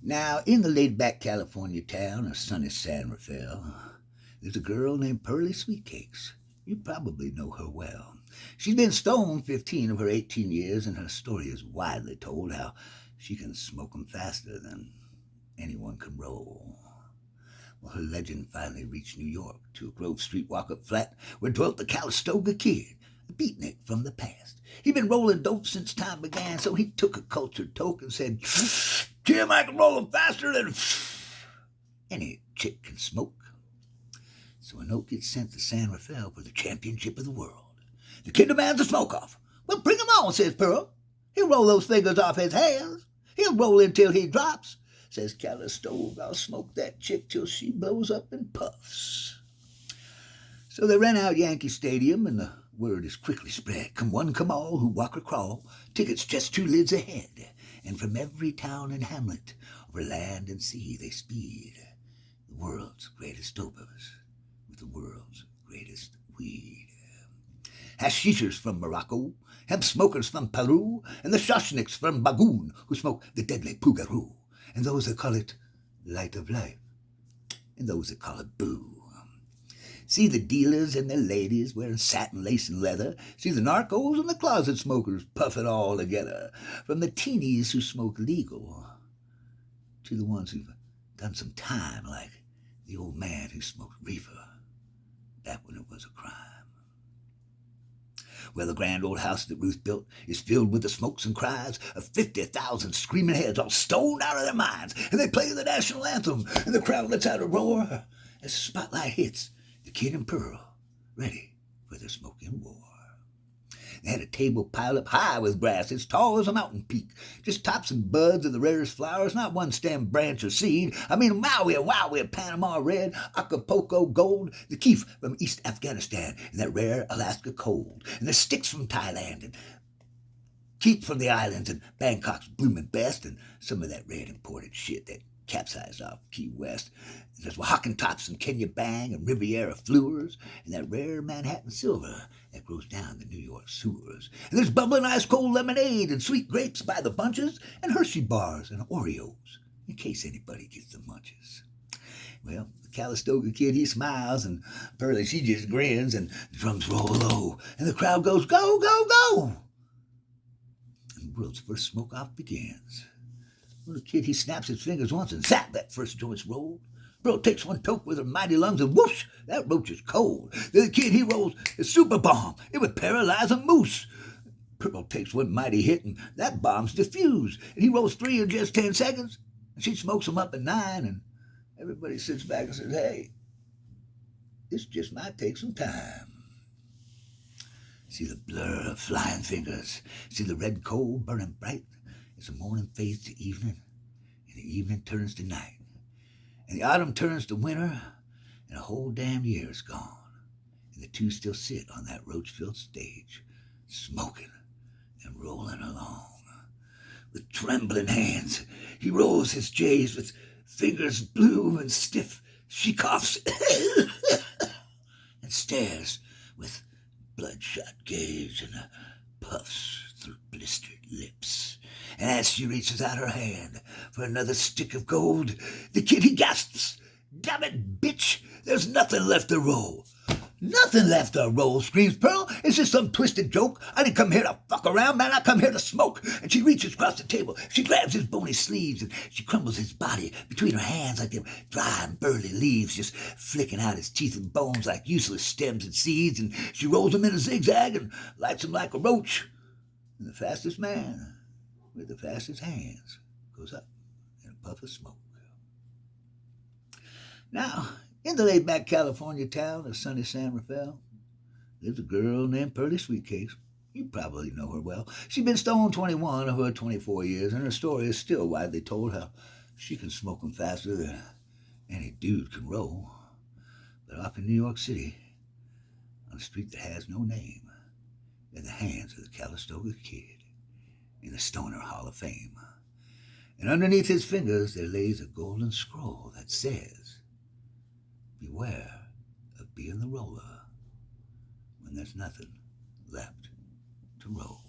Now, in the laid-back California town of sunny San Rafael, there's a girl named Pearly Sweetcakes. You probably know her well. She's been stoned 15 of her 18 years, and her story is widely told how she can smoke 'em faster than anyone can roll. Well, her legend finally reached New York to a Grove Street walk-up flat where dwelt the Calistoga Kid, a beatnik from the past. He'd been rolling dope since time began, so he took a cultured toke and said, Jim, I can roll 'em faster than any chick can smoke. So a note gets sent to San Rafael for the championship of the world. The kid demands a smoke-off. Well, bring him on, says Pearl. He'll roll those fingers off his hands. He'll roll until he drops. Says Calistoga, I'll smoke that chick till she blows up in puffs. So they rent out Yankee Stadium, and the word is quickly spread. Come one, come all, who walk or crawl, tickets just 2 lids ahead. And from every town and hamlet, over land and sea, they speed. The world's greatest dopers with the world's greatest weed. Hashishers from Morocco, hemp smokers from Peru, and the Shoshniks from Bagoon, who smoke the deadly Pugaroo, and those that call it light of life, and those that call it boo. See the dealers and their ladies wearing satin, lace, and leather. See the narcos and the closet smokers puffing all together. From the teenies who smoke legal to the ones who've done some time, like the old man who smoked reefer back when it was a crime. Well, the grand old house that Ruth built is filled with the smokes and cries of 50,000 screaming heads all stoned out of their minds, and they play the national anthem, and the crowd lets out a roar as the spotlight hits the Kid and Pearl, ready for the smoking war. They had a table piled up high with grass as tall as a mountain peak, just tops and buds of the rarest flowers, not one stem, branch, or seed. I mean, Maui, Wowie, Panama red, Acapulco gold, the keef from East Afghanistan, and that rare Alaska cold, and the sticks from Thailand, and keep from the islands, and Bangkok's blooming best, and some of that red imported shit that capsized off Key West. And there's Oaxacan tops and Kenya Bang and Riviera Fleurs, and that rare Manhattan silver that grows down the New York sewers. And there's bubbling ice cold lemonade and sweet grapes by the bunches, and Hershey bars and Oreos, in case anybody gets the munches. Well, the Calistoga Kid, he smiles, and Pearly, she just grins, and the drums roll low, and the crowd goes, go, go, go! And the world's first smoke-off begins. Well, the kid, he snaps his fingers once, and zap, that first joint's rolled. Pearl takes one toke with her mighty lungs, and whoosh, that roach is cold. Then the kid, he rolls a super bomb. It would paralyze a moose. Pearl takes one mighty hit, and that bomb's diffused. And he rolls 3 in just 10 seconds, and she smokes them up in 9, and everybody sits back and says, hey, this just might take some time. See the blur of flying fingers. See the red coal burning bright as the morning fades to evening, and the evening turns to night, and the autumn turns to winter, and a whole damn year is gone, and the two still sit on that roach-filled stage, smoking and rolling along. With trembling hands, he rolls his J's with fingers blue and stiff. She coughs and stares with bloodshot gaze and puffs through blistered lips. And as she reaches out her hand for another stick of gold, the kid, he gasps, damn it, bitch, there's nothing left to roll. Nothing left to roll, screams Pearl. It's just some twisted joke. I didn't come here to fuck around, man. I come here to smoke. And she reaches across the table. She grabs his bony sleeves, and she crumbles his body between her hands like them dry and burly leaves, just flicking out his teeth and bones like useless stems and seeds. And she rolls them in a zigzag and lights them like a roach. And the fastest man with the fastest hands goes up in a puff of smoke. Now, in the laid-back California town of sunny San Rafael, lives a girl named Pearly Sweetcakes. You probably know her well. She's been stoned 21 of her 24 years, and her story is still widely told how she can smoke 'em faster than any dude can roll. But off in New York City, on a street that has no name, in the hands of the Calistoga Kid, in the Stoner Hall of Fame. And underneath his fingers there lays a golden scroll that says, beware of being the roller when there's nothing left to roll.